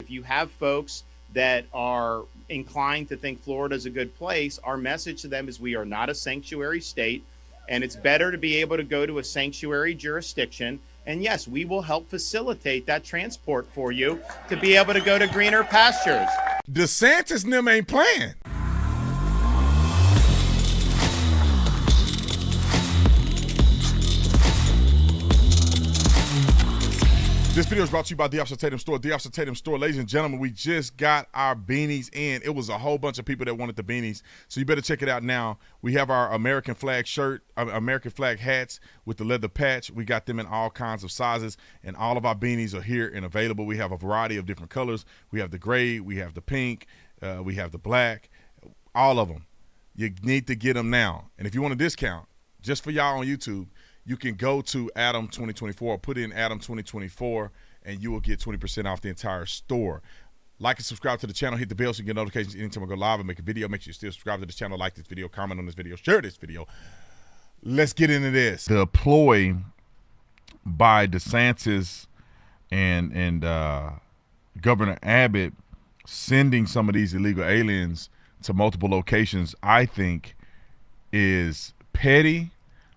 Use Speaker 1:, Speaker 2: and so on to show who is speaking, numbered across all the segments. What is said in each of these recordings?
Speaker 1: if you have folks that are inclined to think Florida is a good place, our message to them is we are not a sanctuary state, and it's better to be able to go to a sanctuary jurisdiction. And yes, we will help facilitate that transport for you to be able to go to greener pastures.
Speaker 2: DeSantis and them ain't playing. This video is brought to you by The Officer Tatum Store. The Officer Tatum Store, ladies and gentlemen, we just got our beanies in. It was a whole bunch of people that wanted the beanies, so you better check it out now. We have our American flag shirt, American flag hats with the leather patch. We got them in all kinds of sizes, and all of our beanies are here and available. We have a variety of different colors. We have the gray, we have the pink, we have the black, all of them. You need to get them now. And if you want a discount, just for y'all on YouTube, you can go to Adam 2024 or put in Adam 2024 and you will get 20% off the entire store. Like and subscribe to the channel. Hit the bell so you get notifications anytime I go live and make a video. Make sure you still subscribe to this channel, like this video, comment on this video, share this video. Let's get into this. The ploy by DeSantis and Governor Abbott sending some of these illegal aliens to multiple locations, I think, is petty.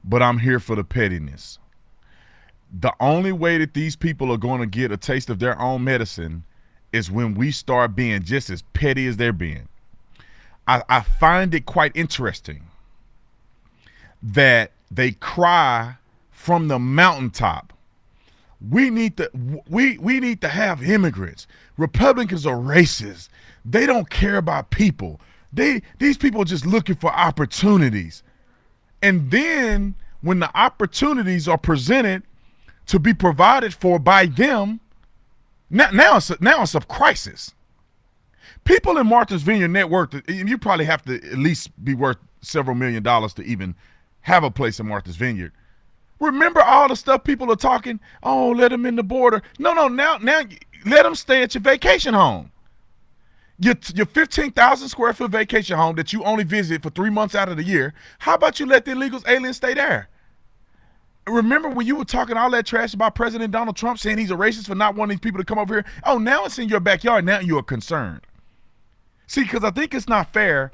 Speaker 2: But I'm here for the pettiness. The only way that these people are going to get a taste of their own medicine is when we start being just as petty as they're being. I find it quite interesting that they cry from the mountaintop. We need to have immigrants. Republicans are racist. They don't care about people. These people are just looking for opportunities. And then when the opportunities are presented to be provided for by them, now it's a crisis. People in Martha's Vineyard net worth, you probably have to at least be worth several $1 million to even have a place in Martha's Vineyard. Remember all the stuff people are talking, oh, let them in the border. No, now let them stay at your vacation home. Your 15,000 square foot vacation home that you only visit for 3 months out of the year, how about you let the illegals, aliens stay there? Remember when you were talking all that trash about President Donald Trump saying he's a racist for not wanting these people to come over here? Oh, now it's in your backyard. Now you are concerned. See, because I think it's not fair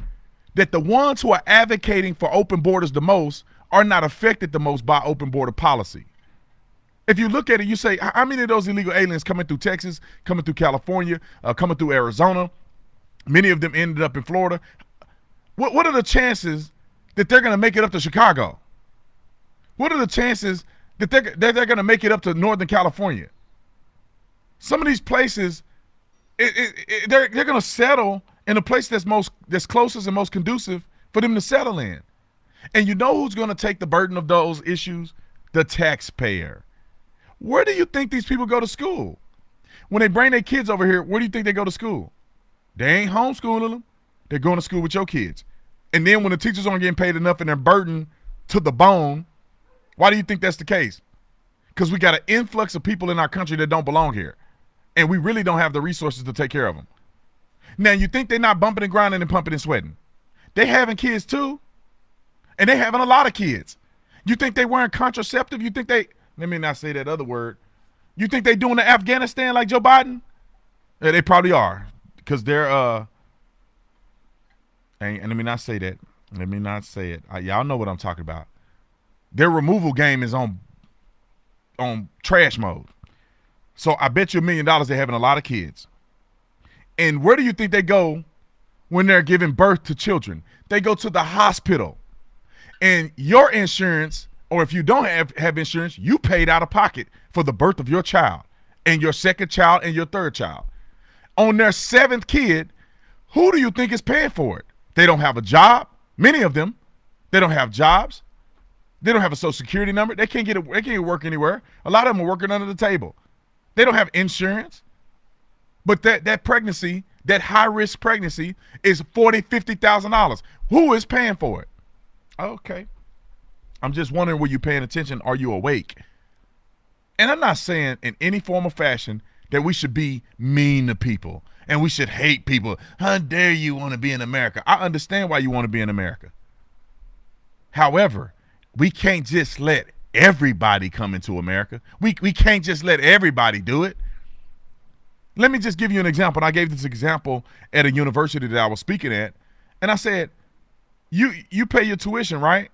Speaker 2: that the ones who are advocating for open borders the most are not affected the most by open border policy. If you look at it, you say, how many of those illegal aliens coming through Texas, coming through California, coming through Arizona? Many of them ended up in Florida. What are the chances that they're going to make it up to Chicago? What are the chances that they're going to make it up to Northern California? Some of these places, they're going to settle in a place that's closest and most conducive for them to settle in. And you know who's going to take the burden of those issues? The taxpayer. Where do you think these people go to school? When they bring their kids over here, where do you think they go to school? They ain't homeschooling them. They're going to school with your kids. And then when the teachers aren't getting paid enough and they're burdened to the bone, why do you think that's the case? Because we got an influx of people in our country that don't belong here. And we really don't have the resources to take care of them. Now, you think they're not bumping and grinding and pumping and sweating. They having kids too. And they having a lot of kids. You think they wearing contraceptive? You think let me not say that other word. You think they doing the Afghanistan like Joe Biden? Yeah, they probably are. Because they're, and let me not say that. Let me not say it. Y'all know what I'm talking about. Their removal game is on trash mode. So I bet you $1 million they're having a lot of kids. And where do you think they go when they're giving birth to children? They go to the hospital. And your insurance, or if you don't have insurance, you paid out of pocket for the birth of your child and your second child and your third child. On their 7th kid, who do you think is paying for it? They don't have a job. Many of them, they don't have jobs. They don't have a social security number. They can't get work anywhere. A lot of them are working under the table. They don't have insurance. But that pregnancy, that high-risk pregnancy, is $40,000, $50,000. Who is paying for it? Okay. I'm just wondering, were you paying attention? Are you awake? And I'm not saying in any form or fashion that we should be mean to people and we should hate people. How dare you want to be in America? I understand why you want to be in America. However, we can't just let everybody come into America. We can't just let everybody do it. Let me just give you an example. And I gave this example at a university that I was speaking at, and I said, you pay your tuition, right?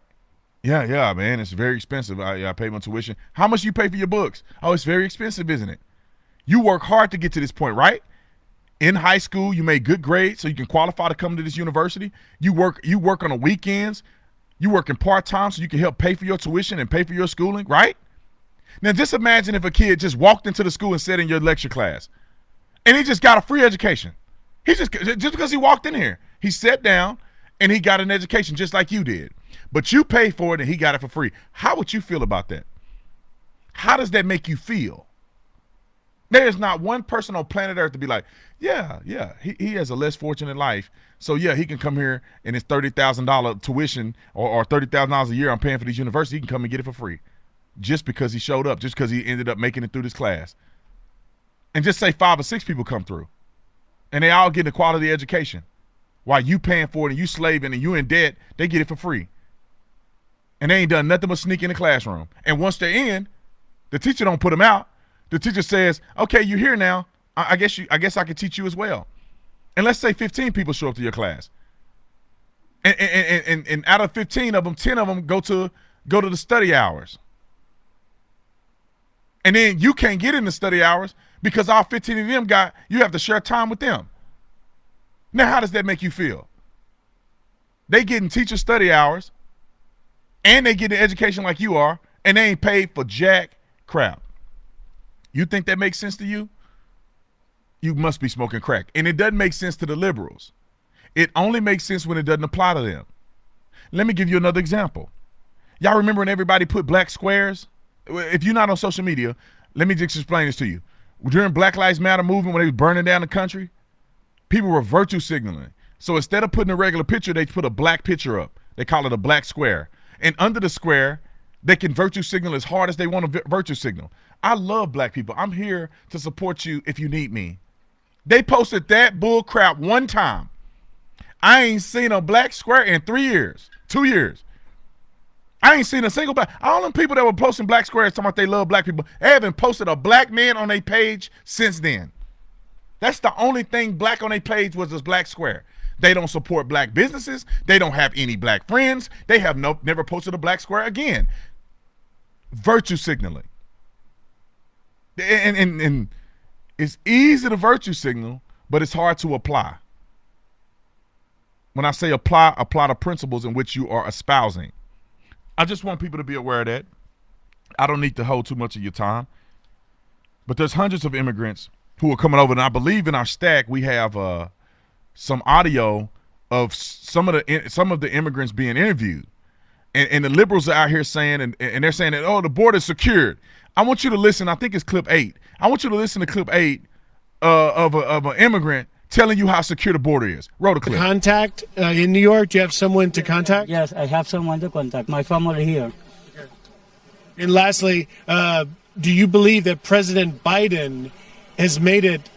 Speaker 2: Yeah, man, it's very expensive. I pay my tuition. How much do you pay for your books? Oh, it's very expensive, isn't it? You work hard to get to this point, right? In high school, you made good grades so you can qualify to come to this university. You work on the weekends. You work in part-time so you can help pay for your tuition and pay for your schooling, right? Now, just imagine if a kid just walked into the school and sat in your lecture class, and he just got a free education. He just because he walked in here, he sat down and he got an education just like you did. But you paid for it and he got it for free. How would you feel about that? How does that make you feel? There is not one person on planet Earth to be like, yeah, he has a less fortunate life. So, yeah, he can come here and his $30,000 tuition or $30,000 a year I'm paying for this university, he can come and get it for free just because he showed up, just because he ended up making it through this class. And just say 5 or 6 people come through and they all get a quality education. While you paying for it and you slaving and you in debt, they get it for free. And they ain't done nothing but sneak in the classroom. And once they're in, the teacher don't put them out. The teacher says, okay, you're here now. I guess I can teach you as well. And let's say 15 people show up to your class. And out of 15 of them, 10 of them go to the study hours. And then you can't get in the study hours because all 15 of them you have to share time with them. Now, how does that make you feel? They getting teacher study hours and they get an education like you are, and they ain't paid for jack crap. You think that makes sense to you? You must be smoking crack. And it doesn't make sense to the liberals. It only makes sense when it doesn't apply to them. Let me give you another example. Y'all remember when everybody put black squares? If you're not on social media, let me just explain this to you. During Black Lives Matter movement, when they were burning down the country, people were virtue signaling. So instead of putting a regular picture, they put a black picture up. They call it a black square. And under the square, they can virtue signal as hard as they want to virtue signal. I love black people. I'm here to support you if you need me. They posted that bull crap one time. I ain't seen a black square in 3 years, 2 years. I ain't seen a single black. All them people that were posting black squares talking about they love black people, they haven't posted a black man on their page since then. That's the only thing black on their page was this black square. They don't support black businesses. They don't have any black friends. They have never posted a black square again. Virtue signaling. And it's easy to virtue signal, but it's hard to apply. When I say apply the principles in which you are espousing. I just want people to be aware of that. I don't need to hold too much of your time. But there's hundreds of immigrants who are coming over, and I believe in our stack we have some audio of some of the immigrants being interviewed. And the liberals are out here saying, and they're saying that, oh, the border is secured. I want you to listen. I think it's clip 8. I want you to listen to clip 8 of an immigrant telling you how secure the border is. Roll the clip.
Speaker 3: Contact in New York. Do you have someone to contact?
Speaker 4: Yes, I have someone to contact. My family here.
Speaker 3: And lastly, do you believe that President Biden has made it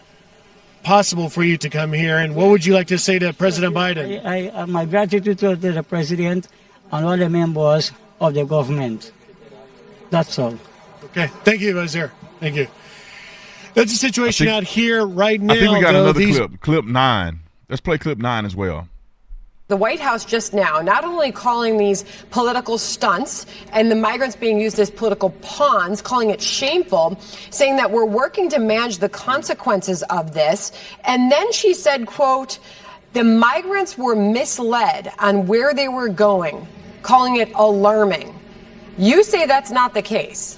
Speaker 3: possible for you to come here? And what would you like to say to President Biden?
Speaker 4: I my gratitude to the president and all the members of the government. That's all.
Speaker 3: Okay. Thank you, Wazir. Thank you. That's the situation out here right now.
Speaker 2: I think we got another clip 9. Let's play clip 9 as well.
Speaker 5: The White House just now not only calling these political stunts and the migrants being used as political pawns, calling it shameful, saying that we're working to manage the consequences of this. And then she said, quote, the migrants were misled on where they were going, calling it alarming. You say that's not the case.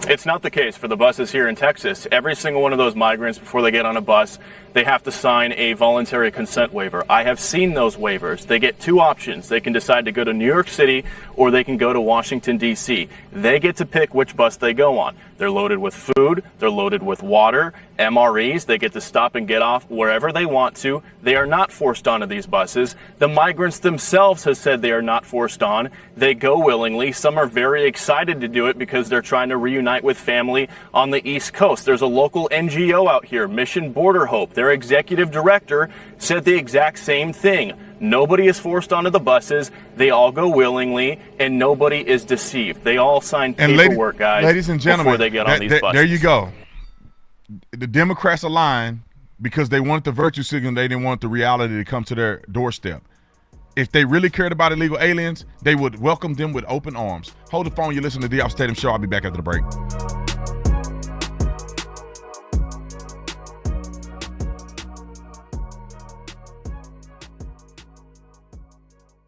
Speaker 6: It's not the case for the buses here in Texas. Every single one of those migrants, before they get on a bus, they have to sign a voluntary consent waiver. I have seen those waivers. They get 2 options. They can decide to go to New York City or they can go to Washington, D.C. They get to pick which bus they go on. They're loaded with food. They're loaded with water, MREs. They get to stop and get off wherever they want to. They are not forced onto these buses. The migrants themselves have said they are not forced on. They go willingly. Some are very excited to do it because they're trying to reunite with family on the East Coast. There's a local NGO out here, Mission Border Hope. Their executive director said the exact same thing. Nobody is forced onto the buses. They all go willingly, and nobody is deceived. They all sign paperwork, guys,
Speaker 2: ladies and gentlemen,
Speaker 6: before they get on these buses.
Speaker 2: There you go. the Democrats aligned because they wanted the virtue signal. They didn't want the reality to come to their doorstep. If they really cared about illegal aliens, they would welcome them with open arms. Hold the phone. You listen to the Off Stadium Show. I'll be back after the break.